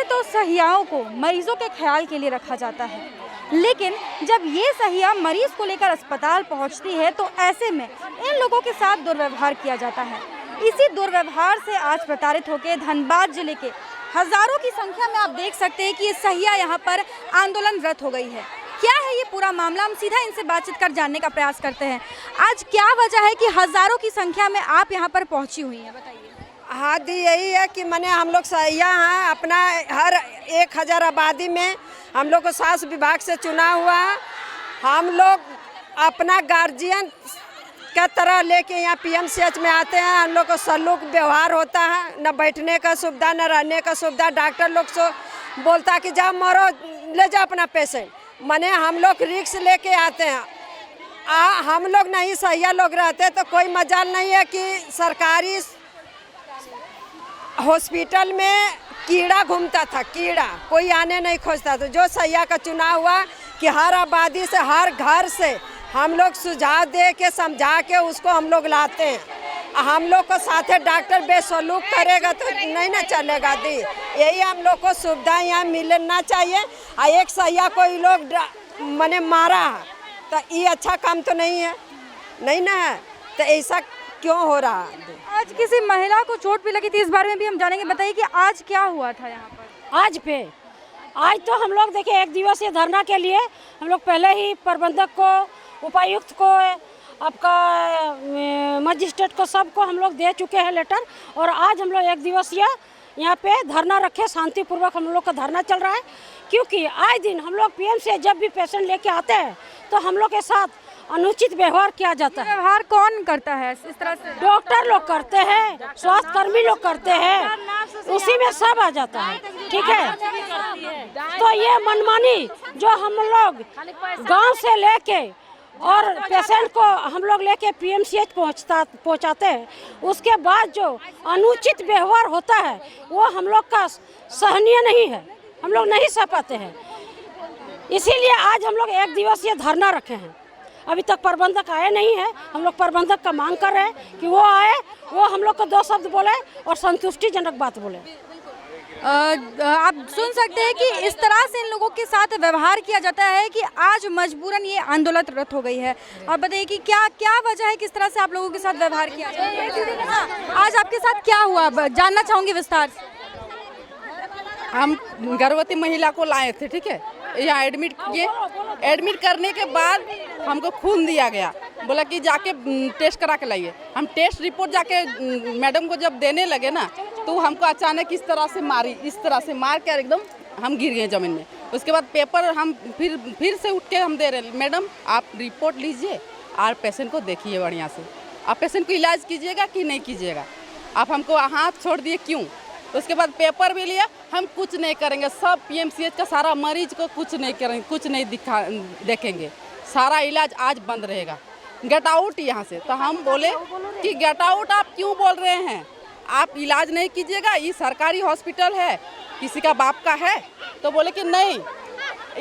तो सहियाओं को मरीजों के ख्याल के लिए रखा जाता है, लेकिन जब ये सहिया मरीज को लेकर अस्पताल पहुंचती है तो ऐसे में इन लोगों के साथ दुर्व्यवहार किया जाता है। इसी दुर्व्यवहार से आज प्रताड़ित होकर धनबाद जिले के हजारों की संख्या में आप देख सकते हैं कि ये सहिया यहाँ पर आंदोलनरत हो गई है। क्या है ये पूरा मामला, हम सीधा इनसे बातचीत कर जानने का प्रयास करते हैं। आज क्या वजह है कि हजारों की संख्या में आप यहाँ पर पहुँची हुई हैं, बताइए। हाँ दी, यही है कि मैंने हम लोग सहिया हैं, अपना हर 1000 आबादी में हम लोग को स्वास्थ्य विभाग से चुना हुआ है। हम लोग अपना गार्जियन का तरह लेके यहाँ पीएमसीएच में आते हैं। हम लोग को सलूक व्यवहार होता है, न बैठने का सुविधा न रहने का सुविधा। डॉक्टर लोग से बोलता कि जाओ मरो, ले जाओ अपना पेशेंट। माने हम लोग रिक्स लेके आते हैं। हम लोग नहीं सहिया लोग रहते तो कोई मजाल नहीं है कि सरकारी हॉस्पिटल में कीड़ा घूमता था, कीड़ा कोई आने नहीं खोजता। तो जो सहिया का चुनाव हुआ कि हर आबादी से, हर घर से हम लोग सुझाव दे के समझा के उसको हम लोग लाते हैं। हम लोग को साथे डॉक्टर बेसलूक करेगा तो नहीं ना चलेगा दी। यही हम लोग को सुविधा यहाँ मिलना चाहिए। एक सहिया को ये लोग मैंने मारा तो ये अच्छा काम तो नहीं है, नहीं ना है। तो ऐसा क्यों हो रहा है? आज किसी महिला को चोट भी लगी थी, इस बारे में भी हम जानेंगे। बताइए कि आज क्या हुआ था यहाँ पर। आज तो हम लोग देखिए 1 दिवसीय धरना के लिए हम लोग पहले ही प्रबंधक को, उपायुक्त को, आपका मजिस्ट्रेट को, सबको हम लोग दे चुके हैं लेटर। और आज हम लोग 1 दिवसीय यहाँ पे धरना रखे, शांतिपूर्वक हम लोग का धरना चल रहा है। क्योंकि आए दिन हम लोग पीएम से जब भी पेशेंट लेके आते हैं तो हम लोग के साथ अनुचित व्यवहार किया जाता है। व्यवहार कौन करता है इस तरह से? डॉक्टर लोग करते हैं, स्वास्थ्य कर्मी लोग करते हैं, उसी में सब आ जाता है। ठीक है, तो ये मनमानी जो हम लोग गांव से लेके और पेशेंट को हम लोग लेके पीएमसीएच पहुंचाते हैं, उसके बाद जो अनुचित व्यवहार होता है वो हम लोग का सहनीय नहीं है, हम लोग नहीं सह पाते हैं। इसीलिए आज हम लोग 1 दिवसीय धरना रखे हैं। अभी तक प्रबंधक आए नहीं है। हम लोग प्रबंधक का मांग कर रहे हैं कि वो आए, वो हम लोग को 2 शब्द बोले और संतुष्टिजनक बात बोले। आप सुन सकते हैं कि इस तरह से इन लोगों के साथ व्यवहार किया जाता है कि आज मजबूरन ये आंदोलनरत हो गई है। आप बताइए कि क्या क्या वजह है, किस तरह से आप लोगों के साथ व्यवहार किया जाता है। हाँ, आज आपके साथ क्या हुआ जानना चाहूँगी विस्तार से। हम गर्भवती महिला को लाए थे, ठीक है, यहाँ एडमिट किए। एडमिट करने के बाद हमको खून दिया गया, बोला कि जाके टेस्ट करा के लाइए। हम टेस्ट रिपोर्ट जाके मैडम को जब देने लगे ना, तो हमको अचानक इस तरह से मारी, इस तरह से मार कर एकदम हम गिर गए ज़मीन में। उसके बाद पेपर हम फिर से उठ के हम दे रहे, मैडम आप रिपोर्ट लीजिए और पेशेंट को देखिए बढ़िया से, आप पेशेंट को इलाज कीजिएगा कि नहीं कीजिएगा, आप हमको हाथ छोड़ दिए क्यों। उसके बाद पेपर भी लिया, हम कुछ नहीं करेंगे, सब पीएमसीएच का सारा मरीज को कुछ नहीं करेंगे, कुछ नहीं देखेंगे, सारा इलाज आज बंद रहेगा, गेट आउट यहाँ से। तो हम बोले कि गेट आउट आप क्यों बोल रहे हैं, आप इलाज नहीं कीजिएगा, ये सरकारी हॉस्पिटल है, किसी का बाप का है। तो बोले कि नहीं,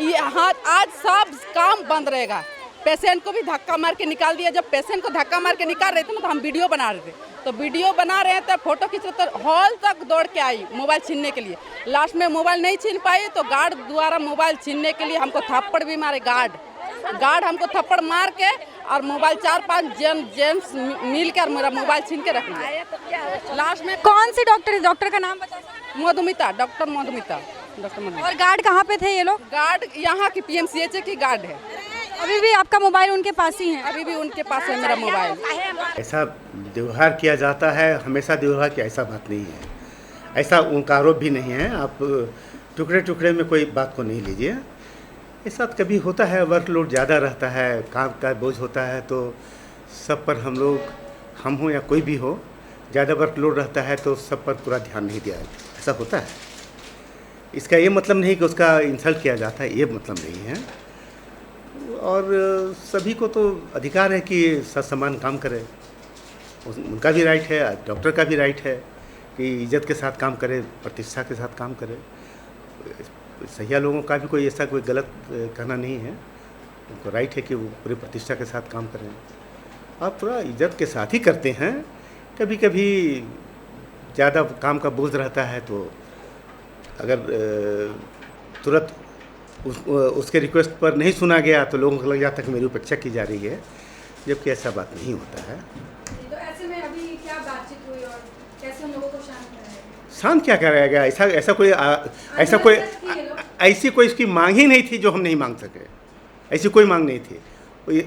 यहाँ आज सब काम बंद रहेगा। पेशेंट को भी धक्का मार के निकाल दिया। जब पेशेंट को धक्का मार के निकाल रहे थे ना, तो हम वीडियो बना रहे थे, तो वीडियो बना रहे हैं तो फोटो खींच रहे, तो हॉल तक दौड़ के आई मोबाइल छीनने के लिए। लास्ट में मोबाइल नहीं छीन पाई तो गार्ड द्वारा मोबाइल छीनने के लिए हमको थप्पड़ भी मारे। गार्ड हमको थप्पड़ मार के और मोबाइल 4-5 जेंट्स मिल कर मेरा मोबाइल छीन के रख लिया। लास्ट में कौन से डॉक्टर, डॉक्टर का नाम बता सकते हैं? मधुमिता, डॉक्टर मधुमिता। और गार्ड कहाँ पे थे ये लोग? गार्ड यहाँ की पीएमसीएच की गार्ड है। अभी भी आपका मोबाइल उनके पास ही है? अभी भी उनके पास है मेरा मोबाइल। ऐसा व्यवहार किया जाता है, हमेशा व्यवहार की ऐसा बात नहीं है, ऐसा उनका आरोप भी नहीं है। आप टुकड़े टुकड़े में कोई बात को नहीं लीजिए। ऐसा कभी होता है, वर्कलोड ज़्यादा रहता है, काम का बोझ होता है, तो सब पर हम लोग, हम हो या कोई भी हो, ज़्यादा वर्कलोड रहता है तो सब पर पूरा ध्यान नहीं दिया, ऐसा होता है। इसका ये मतलब नहीं कि उसका इंसल्ट किया जाता है, ये मतलब नहीं है। और सभी को तो अधिकार है कि समान काम करे, उनका भी राइट है, डॉक्टर का भी राइट है कि इज्जत के साथ काम करे, प्रतिष्ठा के साथ काम करे। सहिया लोगों का भी कोई ऐसा कोई गलत कहना नहीं है, उनको राइट है कि वो पूरी प्रतिष्ठा के साथ काम करें। आप थोड़ा इज्जत के साथ ही करते हैं, कभी कभी ज़्यादा काम का बोझ रहता है तो अगर तुरंत उसके रिक्वेस्ट पर नहीं सुना गया तो लोगों को लग जाता है कि मेरी उपेक्षा की जा रही है, जबकि ऐसा बात नहीं होता है। तो ऐसे में अभी क्या बातचीत हुई और कैसे उन लोगों को शांत कराया? शांत क्या कराएगा? ऐसी कोई इसकी मांग ही नहीं थी जो हम नहीं मांग सके। ऐसी कोई मांग नहीं थी।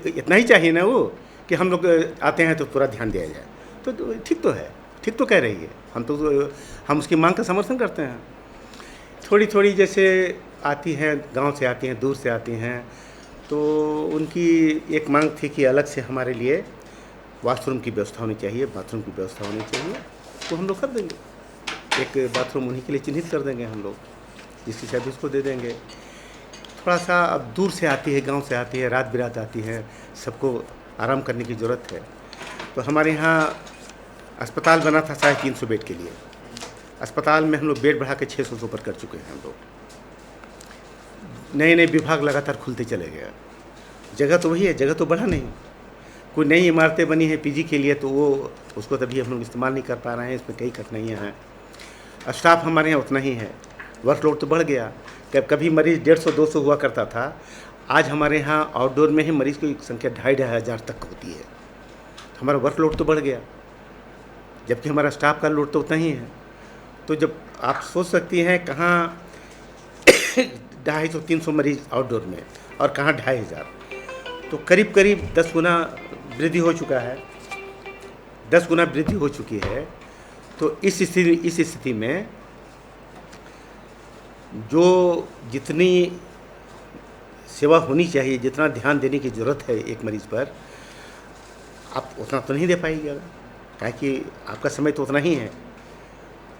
इतना ही चाहिए ना वो कि हम लोग आते हैं तो पूरा ध्यान दिया जाए, तो ठीक तो है, ठीक तो कह रही है। हम उसकी मांग का समर्थन करते हैं। थोड़ी थोड़ी जैसे आती हैं, गांव से आती हैं, दूर से आती हैं, तो उनकी एक मांग थी कि अलग से हमारे लिए वॉशरूम की व्यवस्था होनी चाहिए, बाथरूम की व्यवस्था होनी चाहिए, तो हम लोग कर देंगे। एक बाथरूम उन्हीं के लिए चिन्हित कर देंगे हम लोग, जिसकी चाबी उसको दे देंगे। थोड़ा सा अब दूर से आती है, गांव से आती है, रात बिरात आती है, सबको आराम करने की ज़रूरत है। तो हमारे यहाँ अस्पताल बना था 350 बेड के लिए। अस्पताल में हम लोग बेड बढ़ा के 600 से ऊपर कर चुके हैं हम लोग। नए नए विभाग लगातार खुलते चले गए। जगह तो वही है, जगह तो बढ़ा नहीं। कोई नई इमारतें बनी है पीजी के लिए, तो वो उसको तभी हम लोग इस्तेमाल नहीं कर पा रहे हैं। इसमें कई कठिनाइयाँ हैं। स्टाफ हमारे यहाँ उतना ही है, वर्कलोड तो बढ़ गया। कभी मरीज़ 150-200 हुआ करता था, आज हमारे यहाँ आउटडोर में ही मरीज़ की संख्या 2,500 हज़ार तक होती है। तो हमारा वर्कलोड तो बढ़ गया, जबकि हमारा स्टाफ का लोड तो उतना ही है। तो जब आप सोच सकती हैं कहाँ 250-300 मरीज़ आउटडोर में और कहाँ 2,500, तो करीब करीब 10 गुना वृद्धि हो चुका है, 10 गुना वृद्धि हो चुकी है। तो इस स्थिति में जो जितनी सेवा होनी चाहिए, जितना ध्यान देने की ज़रूरत है एक मरीज़ पर, आप उतना तो नहीं दे पाएंगे, क्या कि आपका समय तो उतना ही है।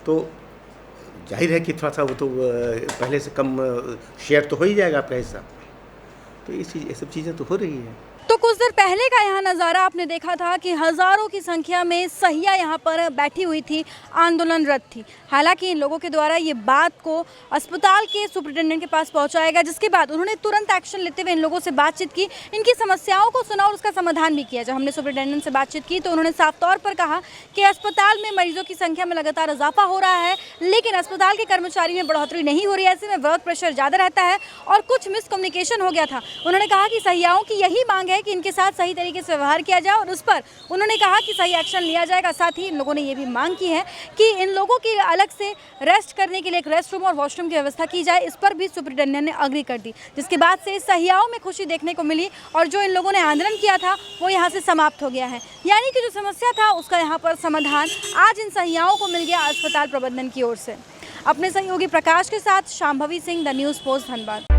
तो जाहिर है कि थोड़ा सा वो तो पहले से कम शेयर तो हो ही जाएगा आपका हिस्सा। तो ये सब चीज़ें तो हो रही हैं। तो कुछ देर पहले का यहाँ नज़ारा आपने देखा था कि हज़ारों की संख्या में सहिया यहाँ पर बैठी हुई थी, आंदोलनरत थी। हालांकि इन लोगों के द्वारा ये बात को अस्पताल के सुपरिटेंडेंट के पास पहुँचाया गया, जिसके बाद उन्होंने तुरंत एक्शन लेते हुए इन लोगों से बातचीत की, इनकी समस्याओं को सुना और उसका समाधान भी किया। जब हमने सुपरिटेंडेंट से बातचीत की तो उन्होंने साफ तौर पर कहा कि अस्पताल में मरीजों की संख्या में लगातार इजाफा हो रहा है, लेकिन अस्पताल के कर्मचारी में बढ़ोतरी नहीं हो रही है। ऐसे में वर्क प्रेशर ज़्यादा रहता है और कुछ मिसकम्युनिकेशन हो गया था। उन्होंने कहा कि सहियाओं की यही मांग है कि इनके साथ सही तरीके से व्यवहार किया जाए और उस पर उन्होंने कहा कि सही एक्शन लिया जाएगा। साथ ही इन लोगों ने ये भी मांग की है कि इन लोगों की अलग से रेस्ट करने के लिए एक रेस्ट रूम और वॉशरूम की व्यवस्था की जाए। इस पर भी सुपरिटेंडेंट ने अग्री कर दी, जिसके बाद से सहियाओं में खुशी देखने को मिली और जो इन लोगों ने आंदोलन किया था वो यहाँ से समाप्त हो गया है। यानी कि जो समस्या था उसका यहाँ पर समाधान आज इन सहियाओं को मिल गया अस्पताल प्रबंधन की ओर से। अपने सहयोगी प्रकाश के साथ Shambhavi Singh, the news post, Dhanbad.